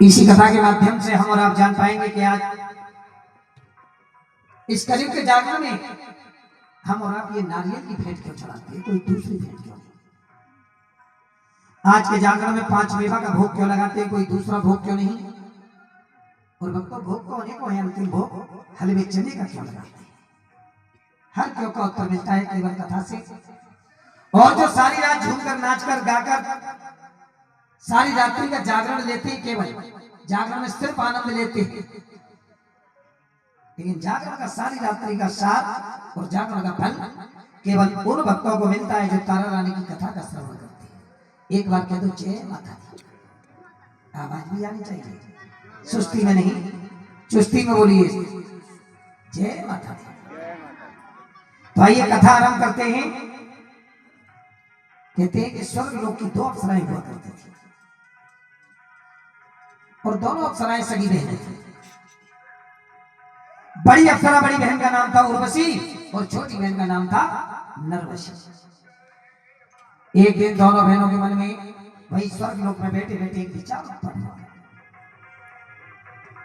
इसी कथा के माध्यम से हम और आप जान पाएंगे कि आज इस कलयुग के जागरण में हम और आप ये नारियल की भेंट क्यों चढ़ाते हैं, कोई दूसरी भेंट क्यों नहीं। आज के जागरण में 5 मेवा का भोग क्यों लगाते हैं, कोई दूसरा भोग क्यों नहीं। और भक्तों भोग तो अनेकों हैं, अंतिम भोग हलवे चने का क्यों लगाते हैं। हर क्यों का उत्तर मिलता है केवल कथा से। और जो सारी रात झूमकर नाचकर गाकर सारी रात्रि का जागरण लेते हैं, केवल जागरण में सिर्फ आनंद लेते हैं, लेकिन जागरण का सारी रात्रि का सार और जागरण का फल केवल उन भक्तों को मिलता है जो तारा रानी की कथा का श्रवण करते हैं। एक बार कह दो जय माता दी, आवाज भी आनी चाहिए, सुस्ती में नहीं, चुस्ती में बोलिए जय माता दी। तो आइए कथा आरंभ करते हैं। कहते हैं कि स्वर्ग लोक की 2 अप्सराएं हुआ करती थी और दोनों अप्सराएं सगी बहनें थी। बड़ी अप्सरा बड़ी बहन का नाम था उर्वशी और छोटी बहन का नाम था नरवशी। एक दिन दोनों बहनों के मन में वही स्वर्ग लोक में बैठे बैठे एक विचार उत्पन्न हुआ।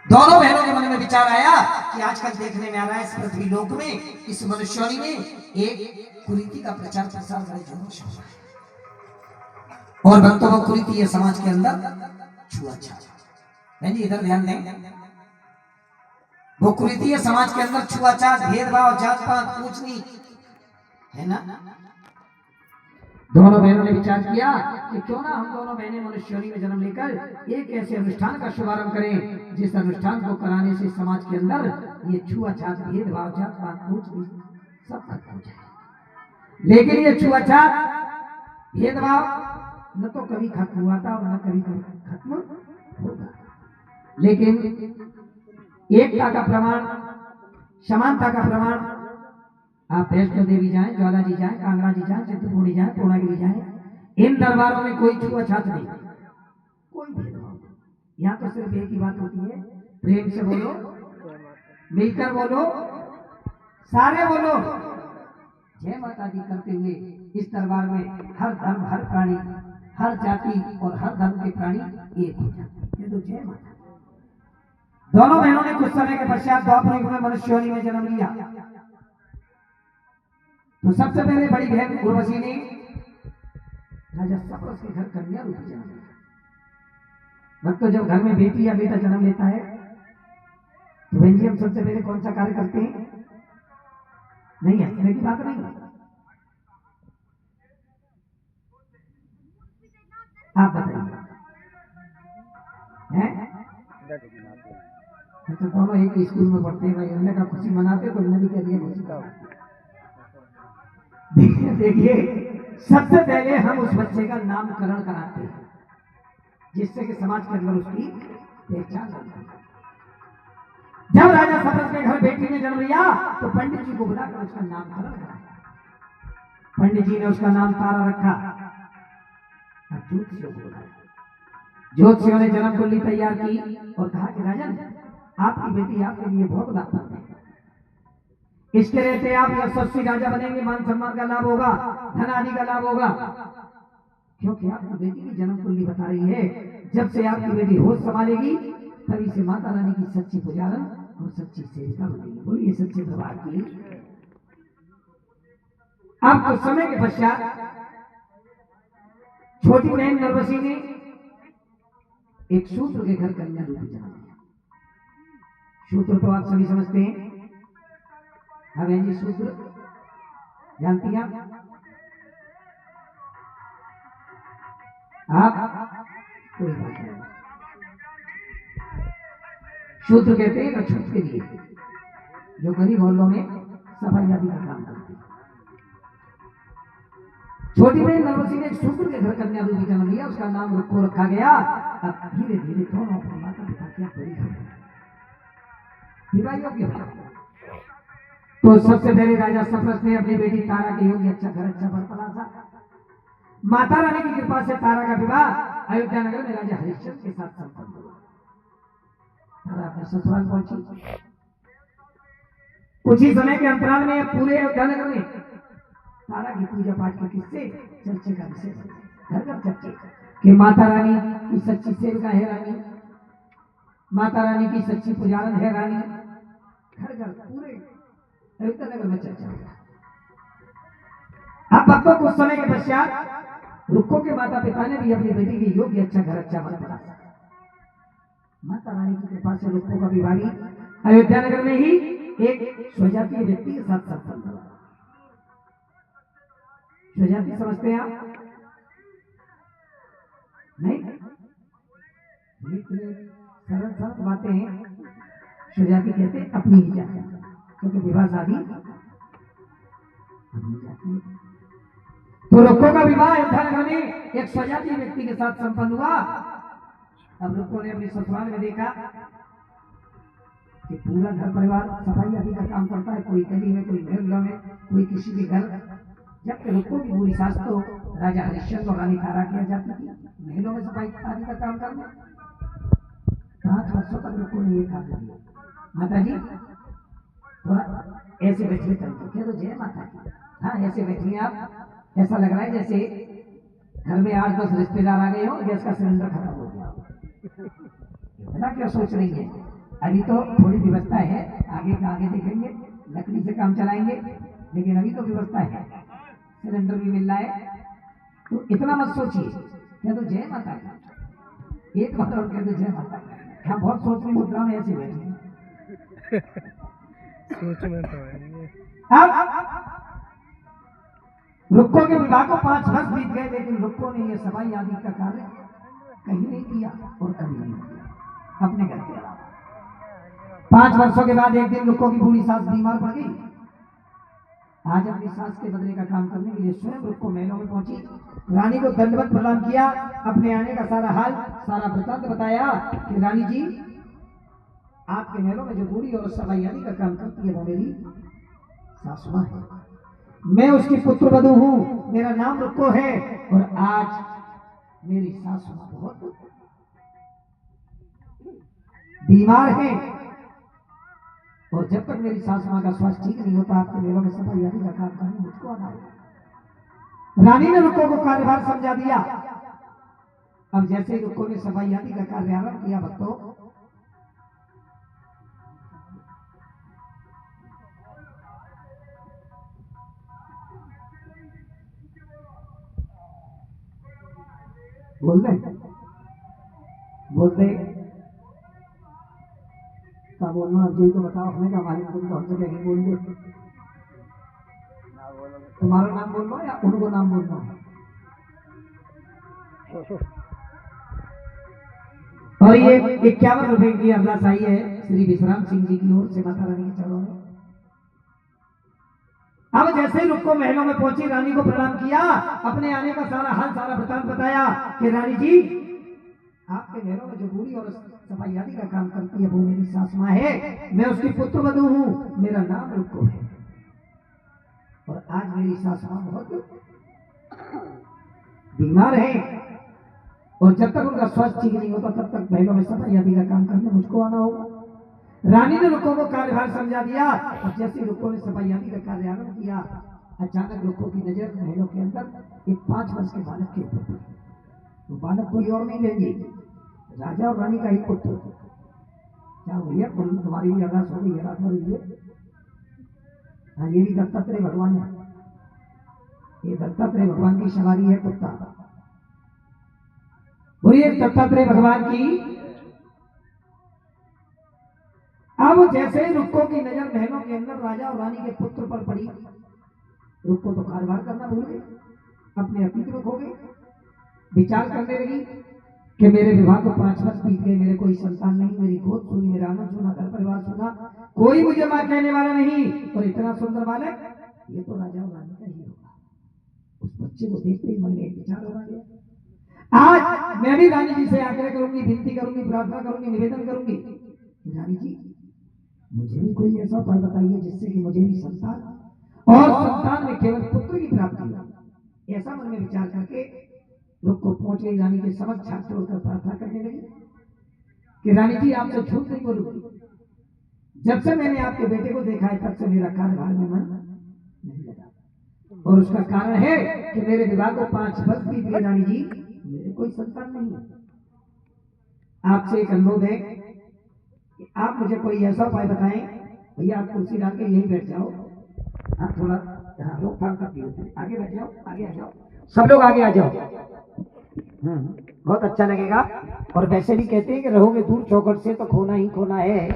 दोनों बहनों के मन में विचार आया कि आजकल देखने में आ रहा है इस पृथ्वी लोक में, इस मनुष्यों में एक कुरीति का प्रचार प्रसार बड़े जोरों से हो रहा है। और भक्तों को कुरीति है समाज के अंदर छुआछूत। बहन जी इधर ध्यान दें, वो कुरीति है समाज के अंदर छुआछूत, भेदभाव, जात पात, ऊंच नीच है ना। दोनों बहनों ने विचार किया कि क्यों ना हम दोनों बहनें मनुष्योनी में जन्म लेकर एक ऐसे अनुष्ठान का शुभारंभ करें जिस अनुष्ठान को कराने से समाज के अंदर ये छुआछूत, भेदभाव, जात पात, ऊंच नीच सब खत्म हो जाए। लेकिन ये छुआछूत, भेदभाव न तो कभी खत्म हुआ था और न कभी खत्म होगा। लेकिन एकता का प्रमाण, समानता का प्रमाण, आप वैष्णो देवी जाएं, ज्वाला जी जाएं, कांगड़ा जी जाएं, चित्रकूट जाएं, पूर्णागिरी जाएं, इन दरबारों में कोई छुआछूत नहीं, कोई भेदभाव नहीं। यहाँ तो सिर्फ एक ही बात होती है, प्रेम से बोलो, मिलकर बोलो, सारे बोलो जय माता दी करते हुए। इस दरबार में हर धर्म, हर प्राणी, हर जाति और हर धर्म के प्राणी एक हो जाते हैं। तो जय माता। दोनों बहनों ने कुछ समय के पश्चात द्वापर युग में मनुष्य योनि में जन्म लिया। तो सबसे पहले बड़ी बहन उर्वशी ने राजा सप्रस के घर कन्या रूप जन्म लिया। भक्तों जब घर में बेटी या बेटा जन्म लेता है तो बहन जी हम सबसे पहले कौन सा कार्य करते हैं? नहीं है, हंसने की बात नहीं है, आप बताइए हैं? तो दोनों एक ही स्कूल में पढ़ते हैं भाई, हमने का खुशी मनाते तो हमने भी कह दिया खुशी का। देखिए सबसे पहले हम उस बच्चे का नामकरण कराते हैं जिससे कि समाज के अंदर उसकी पहचान बनती है। जब राजा सप्रस के घर बेटी ने जन्म लिया तो पंडित जी को बुलाकर उसका नामकरण कराया। पंडित जी ने उसका नाम तारा रखा। ज्योतिषियों को बुलाया, ज्योतिषियों ने जन्म कुंडली तैयार की और कहा कि राजन आपकी बेटी आपके लिए बहुत लाभप्रद है, इसके रहते आप यशस्वी राजा बनेंगे, मान सम्मान का लाभ होगा, धन आदि का लाभ होगा। क्योंकि आपकी बेटी की जन्म कुंडली बता रही है जब से आपकी बेटी होश संभालेगी तभी से माता रानी की सच्ची पुजारन और सच्ची सेविका बनेगी। बोलिए सच्चे दरबार की। अब कुछ समय के पश्चात छोटी बहन नरवशी ने एक शूद्र के घर कन्या रूप जन्म लिया। शूद्र तो आप सभी समझते हैं, हाँ बहन जी शूद्र जानती हैं आप? कोई बात नहीं, शूद्र कहते हैं अछूत के लिए जो गरीब मोहल्लों में सफाई आदि का काम करते हैं। छोटी बहन नरवशी ने शूद्र के घर कन्या रूप जन्म लिया, उसका नाम रुक्को रखा गया। अब धीरे धीरे दोनों अपने माता पिता की बड़ी हो गई, विवाह योग्य हो गया। तो सबसे पहले राजा सप्रस ने अपनी बेटी तारा के योग्य अच्छा घर, अच्छा वर तलाशा। माता रानी की कृपा से तारा का विवाह अयोध्या नगर में राजा हरिश्चंद्र के साथ संपन्न हुआ। तारा अपने ससुराल पहुंची। कुछ ही समय के अंतराल में पूरे अयोध्या नगर में तारा की पूजा पाठ के किस्से चर्चे का विषय बने। घर घर चर्चे कि माता रानी की सच्ची सेविका है रानी, माता रानी की सच्ची पुजारन है रानी। घर घर पूरे अयोध्या नगर में चर्चा हो गया। अब भक्तों कुछ समय के पश्चात रुक्को के माता पिता ने भी अपनी बेटी के योग्य अच्छा घर अच्छा वन बना। माता रानी की कृपा से रुक्को का विवाह भी अयोध्या नगर में ही एक स्वजातीय व्यक्ति के साथ संपन्न हुआ। स्वजाति समझते हैं आप? नहीं, सरल सरल बातें हैं। स्वजाति कहते हैं अपनी ही जाति, क्योंकि विवाह शादी अपनी जाति। तो रुक्को का विवाह अयोध्या नगर में एक स्वजातीय व्यक्ति के साथ संपन्न हुआ। अब रुक्को ने अपनी ससुराल में देखा कि पूरा घर परिवार सफाई आदि का काम करता है, कोई गली में, कोई महल में, कोई किसी के घर। जबकि रुक्को की बुरी सास तो राजा हरिश्चंद्र और रानी तारा किया जाती थी महलों में सफाई आदि का काम करना। 5 वर्षों तक रुक्को ने ये काम किया। माता जी थोड़ा ऐसे बैठिए करके, तो जय माता की। हाँ, ऐसे बैठिए आप। ऐसा लग रहा है जैसे घर में 8-10 रिश्तेदार आ गए हो, गैस का सिलेंडर खत्म हो गया। इतना क्या सोच रही है? अभी तो थोड़ी व्यवस्था है, आगे का आगे देखेंगे, लकड़ी से काम चलाएंगे, लेकिन अभी तो व्यवस्था है, सिलेंडर भी मिल रहा है। तो इतना मत सोचिए, कह दो जय माता की। एक बार और कह दो जय माता की। हम बहुत सोचने मुद्रा में ऐसे बैठे सोच में तो है। अब रुक्को के विवाह को 5 वर्ष बीत गए, लेकिन रुक्को ने यह सफाई आदि का कार्य कहीं नहीं किया और कभी नहीं किया अपने घर के अलावा। 5 वर्षों के बाद एक दिन रुक्को की बूढ़ी सास बीमार पड़ गई। आज अपनी सास के बदले का काम करने के लिए स्वयं रुक्को महलों में पहुंची। रानी को दंडवत प्रणाम किया, अपने आने का सारा हाल सारा वृत्तांत बताया कि रानी जी, आपके महलों में जो बूढ़ी और सफाई आदि का काम करती है वो मेरी सासु मां है। मैं उसकी पुत्र वधू हूं, मेरा नाम रुक्को है, और आज मेरी सासु मां बहुत बीमार है, और जब तक मेरी सासु मां का स्वास्थ्य ठीक नहीं होता आपके मेलों में सफाई आदि का काम करने मुझको आना होगा। रानी ने रुक्को को कार्यभार समझा दिया। अब जैसे ही रुक्को ने सफाई आदि का कार्य आरंभ किया, भक्तों बोल दे क्या बोलना जी, तो बताओ। हमें क्या मालूम, तुम तो हमसे कहीं बोल दो। तुम्हारा नाम बोल लो या उनको नाम बोल लो। और ये 51 रुपए की अरदास आई है श्री विश्राम सिंह जी की ओर से माता रानी के चरणों में। अब जैसे ही रुक्को महलों में पहुंची, रानी को प्रणाम किया, अपने आने का सारा हाल सारा वृत्तांत बताया कि रानी जी, आपके महलों में जो बूढ़ी और सफाई आदि का काम करती है वो मेरी सास मां है, मैं उसकी पुत्र वधू हूं, मेरा नाम रुक्को है, और आज मेरी सास मां बहुत बीमार है, और जब तक उनका स्वास्थ्य ठीक नहीं होता तब तक महलों में सफाई आदि का काम करने मुझको आना होगा। रानी ने रुक्को को कार्यभार समझा दिया, और जैसे रुक्को ने सफाई आदि का कार्य आरंभ किया, अचानक रुक्को की नजर महलों के अंदर एक 5 वर्ष के बालक के ऊपर पड़ी। तो बालक कोई और नहीं बहन जी, राजा और रानी का ही पुत्र। क्या भैया, तुम्हारी भी अरदास हो गई है रात भर ये? हाँ, ये भी दत्तात्रेय भगवान है। ये दत्तात्रेय भगवान की सवारी है कुत्ता। बोलिए दत्तात्रेय भगवान की। अब जैसे रुक्को की नजर महलों के अंदर राजा और रानी के पुत्र पर पड़ी, रुक्को तो कार्यभार करना भूल गई, अपने अतीत में खो गई। विचार करने लगी कि मेरे विवाह को 5 वर्ष बीत गए, मेरे कोई संतान नहीं, मेरी गोद सुनी, मेरा आनंद सुना, घर परिवार सुना, कोई मुझे मां कहने वाला नहीं, और इतना सुंदर बालक, ये तो राजा और रानी का ही होगा। उस बच्चे को देखते ही मन में एक विचार हो गया, आज मैं भी रानी जी से आग्रह करूंगी, विनती करूंगी, प्रार्थना करूंगी, निवेदन करूंगी, रानी जी मुझे भी कोई ऐसा उपाय बताइए जिससे कि मुझे भी संतान और संतान में केवल पुत्र की प्राप्ति हो। ऐसा मन में विचार करके रुक्को पहुंच गई, रानी के समक्ष हाथ जोड़कर प्रार्थना करने लगी कि रानी जी आपसे झूठ नहीं बोलूंगी, जब से मैंने आपके बेटे को देखा है तब से मेरा कार्यभार में मन नहीं लगा, और उसका कारण है कि मेरे विवाह को 5 वर्ष बीत गए रानी जी, मेरे कोई संतान नहीं है। आपसे एक अनुरोध है, कि आप मुझे कोई ऐसा उपाय बताएं, भैया आप कुर्सी डाल के यहीं बैठ जाओ, हाँ थोड़ा हाँ रोकथाम कर दियो, आगे बैठ जाओ, आगे आ जाओ, सब लोग आगे आ जाओ। बहुत अच्छा लगेगा। और वैसे भी कहते हैं कि रहोगे दूर चौखट से तो खोना ही खोना है,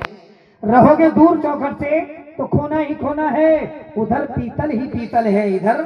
रहोगे दूर चौखट से तो खोना ही खोना है। उधर पीतल ही पीतल है, इधर